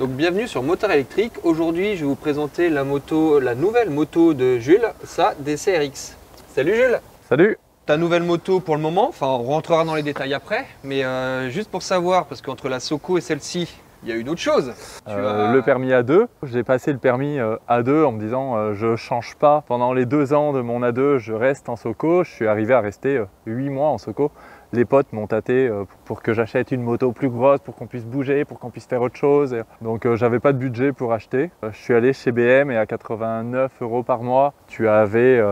Donc bienvenue sur Moteur électrique. Aujourd'hui je vais vous présenter la nouvelle moto de Jules, sa DCRX. Salut Jules. Salut. Ta nouvelle moto pour le moment, enfin on rentrera dans les détails après, mais juste pour savoir, parce qu'entre la Soko et celle-ci, il y a une autre chose. Le permis A2, j'ai passé le permis A2 en me disant je change pas. Pendant les 2 ans de mon A2, je reste en Soko. Je suis arrivé à rester 8 mois en Soko. Les potes m'ont tâté pour que j'achète une moto plus grosse, pour qu'on puisse bouger, pour qu'on puisse faire autre chose. Donc j'avais pas de budget pour acheter. Je suis allé chez BM et à 89 € par mois, tu avais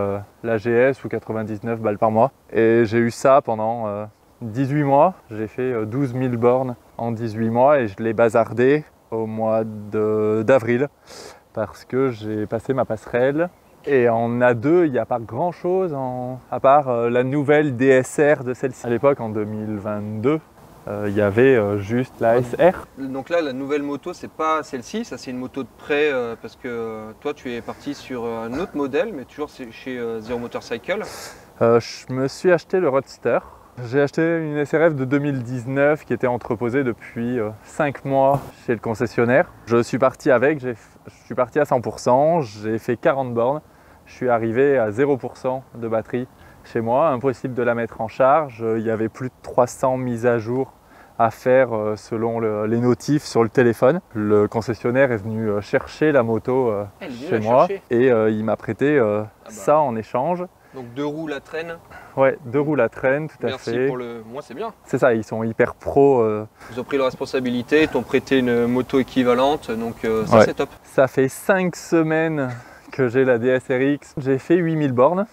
la GS ou 99 balles par mois. Et j'ai eu ça pendant 18 mois. J'ai fait 12 000 bornes en 18 mois et je l'ai bazardé au mois d'avril parce que j'ai passé ma passerelle. Et en A2, il n'y a pas grand chose à part la nouvelle DSR de celle-ci. À l'époque, en 2022, il y avait juste la SR. Donc là, la nouvelle moto, c'est pas celle-ci, ça c'est une moto de prêt parce que toi tu es parti sur un autre modèle, mais toujours chez Zero Motorcycle. Je me suis acheté le Roadster. J'ai acheté une SRF de 2019 qui était entreposée depuis 5 mois chez le concessionnaire. Je suis parti avec, je suis parti à 100%, j'ai fait 40 bornes. Je suis arrivé à 0% de batterie chez moi, impossible de la mettre en charge. Il y avait plus de 300 mises à jour à faire selon les notifs sur le téléphone. Le concessionnaire est venu chercher la moto chez moi et il m'a prêté ça en échange. Donc 2 roues la traîne. Ouais, 2 roues la traîne, tout à fait. Merci pour le... Moi c'est bien. C'est ça, ils sont hyper pro. Ils ont pris leur responsabilité, t'ont prêté une moto équivalente, donc ça c'est top. Ça fait 5 semaines que j'ai la DSRX. J'ai fait 8000 bornes.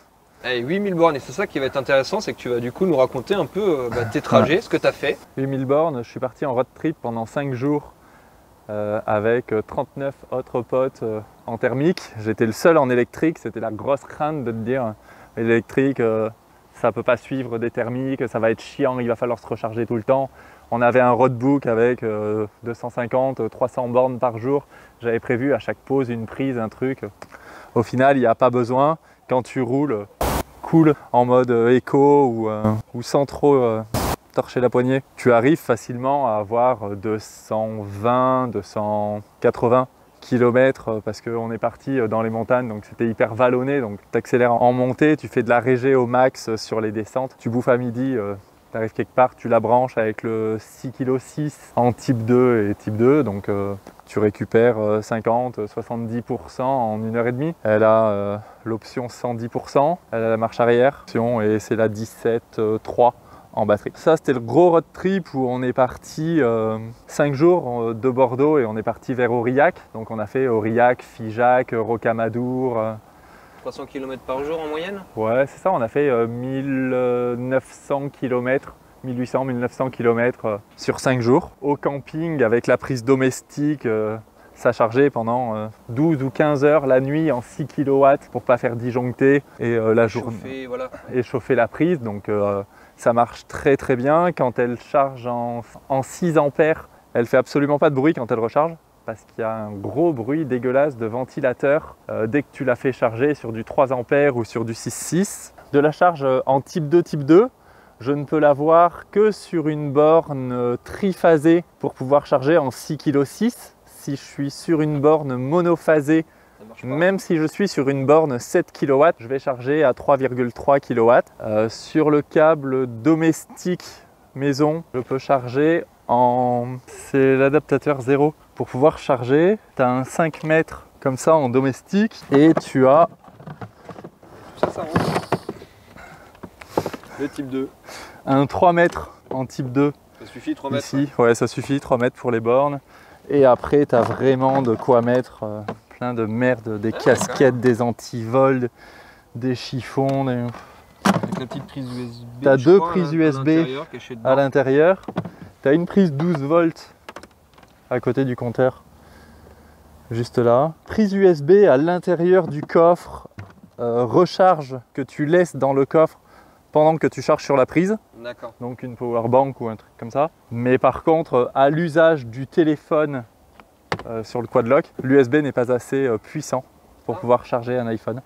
Allez, 8000 bornes, et c'est ça qui va être intéressant, c'est que tu vas du coup nous raconter un peu tes trajets, ce que tu as fait. 8000 bornes, je suis parti en road trip pendant 5 jours avec 39 autres potes en thermique. J'étais le seul en électrique, c'était la grosse crainte de te dire l'électrique, ça ne peut pas suivre des thermiques, ça va être chiant, il va falloir se recharger tout le temps. On avait un roadbook avec 250, 300 bornes par jour. J'avais prévu à chaque pause une prise, un truc. Au final, il n'y a pas besoin. Quand tu roules cool en mode éco ou sans trop torcher la poignée, tu arrives facilement à avoir 220, 280 km parce qu'on est parti dans les montagnes, donc c'était hyper vallonné. Donc tu accélères en montée, tu fais de la régé au max sur les descentes. Tu bouffes à midi. Tu arrives quelque part, tu la branches avec le 6,6 kg en type 2 et type 2, donc tu récupères 50-70% en 1h30. Elle a l'option 110%, elle a la marche arrière, et c'est la 17.3 en batterie. Ça c'était le gros road trip où on est parti 5 jours de Bordeaux et on est parti vers Aurillac. Donc on a fait Aurillac, Figeac, Rocamadour. 300 km par jour en moyenne? Ouais, c'est ça, on a fait 1900 km, 1800-1900 km sur 5 jours. Au camping, avec la prise domestique, ça chargeait pendant 12 ou 15 heures la nuit en 6 kW pour ne pas faire disjoncter et la journée et chauffer la prise. Donc ça marche très très bien. Quand elle charge en 6 ampères, elle fait absolument pas de bruit quand elle recharge, parce qu'il y a un gros bruit dégueulasse de ventilateur dès que tu la fais charger sur du 3 ampères ou sur du 6,6. De la charge en type 2, je ne peux l'avoir que sur une borne triphasée pour pouvoir charger en 6,6 kg. Si je suis sur une borne monophasée, même si je suis sur une borne 7 kW, je vais charger à 3,3 kW. Sur le câble domestique maison, je peux charger c'est l'adaptateur 0. Pour pouvoir charger, tu as un 5 mètres comme ça en domestique et tu as le type 2. Un 3 mètres en type 2. Ça suffit 3 mètres? Ici, ouais, ça suffit 3 mètres pour les bornes. Et après, tu as vraiment de quoi mettre plein de merde, des casquettes, des antivols, des chiffons. Avec la petite prise USB. Tu as 2 prises USB à l'intérieur. Tu as une prise 12 volts à côté du compteur, juste là. Prise USB à l'intérieur du coffre, recharge que tu laisses dans le coffre pendant que tu charges sur la prise. D'accord. Donc une power bank ou un truc comme ça. Mais par contre, à l'usage du téléphone sur le quad lock, l'USB n'est pas assez puissant pour pouvoir charger un iPhone.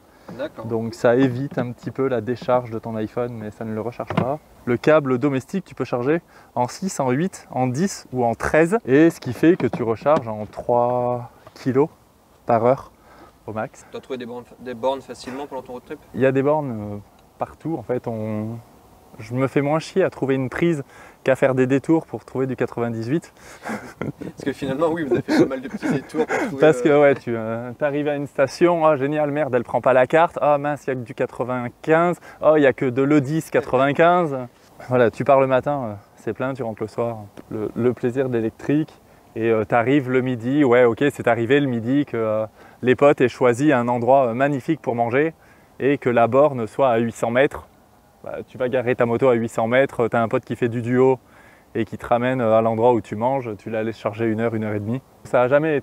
Donc ça évite un petit peu la décharge de ton iPhone, mais ça ne le recharge pas. Le câble domestique, tu peux charger en 6, en 8, en 10 ou en 13. Et ce qui fait que tu recharges en 3 kg par heure au max. Tu as trouvé des bornes facilement pendant ton road trip? Il y a des bornes partout. En fait, je me fais moins chier à trouver une prise qu'à faire des détours pour trouver du 98. Parce que finalement, oui, vous avez fait pas mal de petits détours pour trouver... Parce que ouais, tu arrives à une station, ah génial, merde, elle prend pas la carte, ah mince, il n'y a que du 95, oh il n'y a que de l'E10 95. Voilà, tu pars le matin, c'est plein, tu rentres le soir. Le plaisir d'électrique, et tu arrives le midi, ouais ok, c'est arrivé le midi que les potes aient choisi un endroit magnifique pour manger et que la borne soit à 800 mètres. Bah, tu vas garer ta moto à 800 mètres, tu as un pote qui fait du duo et qui te ramène à l'endroit où tu manges, tu la laisses charger 1 heure, 1 heure et demie. Ça n'a jamais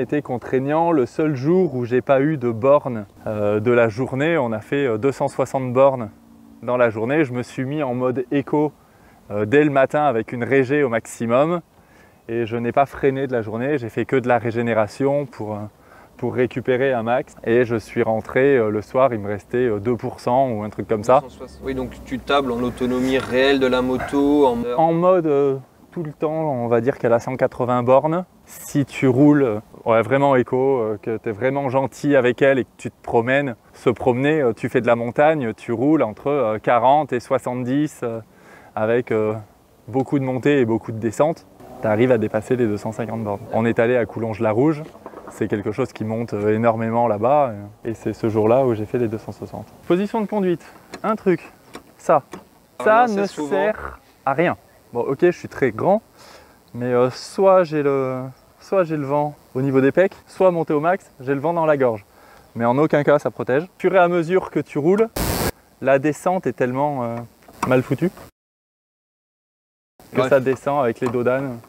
été contraignant. Le seul jour où j'ai pas eu de borne de la journée, on a fait 260 bornes dans la journée. Je me suis mis en mode éco dès le matin avec une régé au maximum et je n'ai pas freiné de la journée, j'ai fait que de la régénération pour récupérer un max et je suis rentré le soir, il me restait 2% ou un truc comme ça. Oui, donc tu tables en autonomie réelle de la moto, en mode tout le temps, on va dire qu'elle a 180 bornes. Si tu roules ouais, vraiment éco, que tu es vraiment gentil avec elle et que tu te promènes, se promener, tu fais de la montagne, tu roules entre 40 et 70 avec beaucoup de montées et beaucoup de descentes. Tu arrives à dépasser les 250 bornes. On est allé à Coulonges-la-Rouge. C'est quelque chose qui monte énormément là-bas et c'est ce jour-là où j'ai fait les 260. Position de conduite, un truc, ça ne sert à rien. Bon ok, je suis très grand, mais soit j'ai le vent au niveau des pecs, soit monté au max, j'ai le vent dans la gorge. Mais en aucun cas ça protège. Au fur et à mesure que tu roules, la descente est tellement mal foutue que ça descend avec les dos d'âne.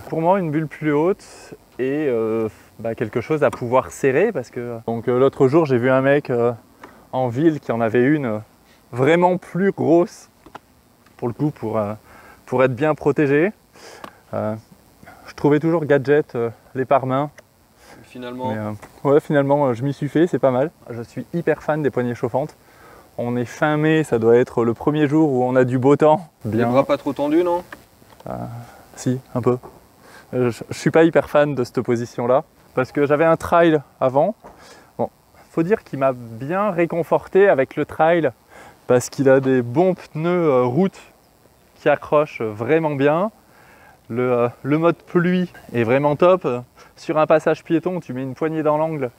Pour moi, une bulle plus haute et quelque chose à pouvoir serrer parce que l'autre jour j'ai vu un mec en ville qui en avait une vraiment plus grosse pour le coup pour être bien protégé. Je trouvais toujours gadget les pare-mains. Finalement, ouais, finalement je m'y suis fait, c'est pas mal. Je suis hyper fan des poignées chauffantes. On est fin mai, ça doit être le premier jour où on a du beau temps. Les bras pas trop tendus, non? Si, un peu. Je suis pas hyper fan de cette position-là parce que j'avais un trail avant. Bon, faut dire qu'il m'a bien réconforté avec le trail parce qu'il a des bons pneus route qui accrochent vraiment bien. Le mode pluie est vraiment top. Sur un passage piéton, tu mets une poignée dans l'angle,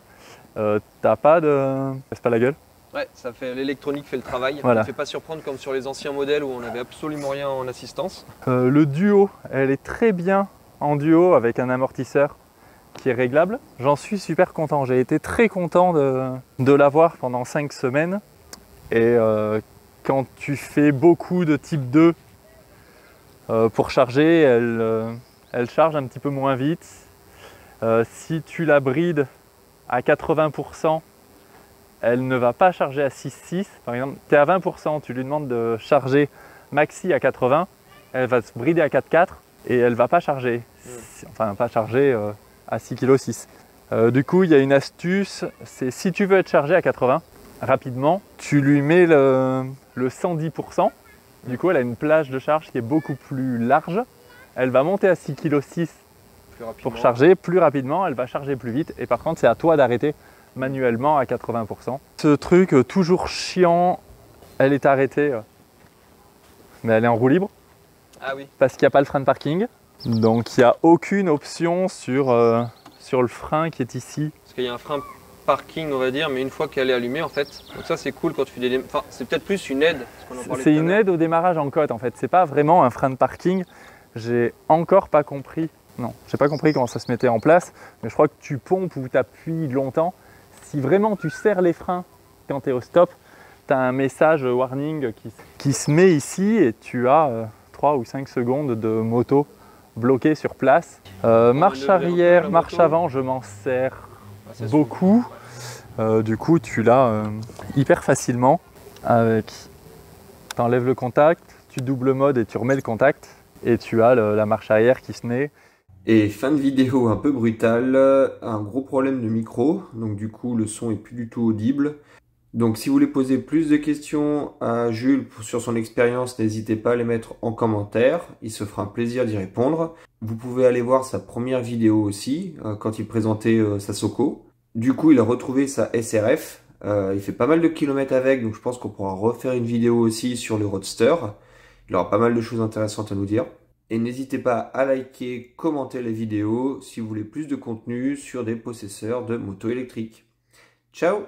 t'as pas de... Casse pas la gueule. Ouais, ça fait l'électronique fait le travail. Voilà. Ça ne fait pas surprendre comme sur les anciens modèles où on n'avait absolument rien en assistance. Le duo, elle est très bien en duo avec un amortisseur qui est réglable. J'en suis super content. J'ai été très content de l'avoir pendant 5 semaines. Et quand tu fais beaucoup de type 2 pour charger, elle charge un petit peu moins vite. Si tu la brides à 80%, elle ne va pas charger à 6,6. Par exemple, tu es à 20%, tu lui demandes de charger maxi à 80, elle va se brider à 4,4 et elle ne va pas charger. Enfin, pas charger à 6,6 kg. Du coup, il y a une astuce, c'est si tu veux être chargé à 80, rapidement, tu lui mets le 110%. Du coup, elle a une plage de charge qui est beaucoup plus large. Elle va monter à 6,6 kg pour charger plus rapidement, elle va charger plus vite. Et par contre, c'est à toi d'arrêter manuellement à 80%. Ce truc toujours chiant, elle est arrêtée, mais elle est en roue libre. Ah oui. Parce qu'il n'y a pas le frein de parking. Donc il n'y a aucune option sur le frein qui est ici. Parce qu'il y a un frein parking, on va dire, mais une fois qu'elle est allumée en fait. Donc ça c'est cool quand tu fais des... Enfin, c'est peut-être plus une aide. C'est une aide au démarrage en côte en fait. C'est pas vraiment un frein de parking. J'ai encore pas compris. Non, j'ai pas compris comment ça se mettait en place. Mais je crois que tu pompes ou tu appuies longtemps. Si vraiment tu serres les freins quand tu es au stop, tu as un message warning qui se met ici et tu as 3 ou 5 secondes de moto bloquée sur place. Marche arrière, marche avant, je m'en sers beaucoup. Du coup, tu l'as hyper facilement. Tu enlèves le contact, tu doubles mode et tu remets le contact et tu as la marche arrière qui se met. Et fin de vidéo un peu brutale, un gros problème de micro, donc du coup le son est plus du tout audible. Donc si vous voulez poser plus de questions à Jules sur son expérience, n'hésitez pas à les mettre en commentaire, il se fera un plaisir d'y répondre. Vous pouvez aller voir sa première vidéo aussi, quand il présentait sa Soko. Du coup, il a retrouvé sa SRF, il fait pas mal de kilomètres avec, donc je pense qu'on pourra refaire une vidéo aussi sur le Roadster. Il aura pas mal de choses intéressantes à nous dire. Et n'hésitez pas à liker, commenter les vidéos si vous voulez plus de contenu sur des possesseurs de motos électriques. Ciao!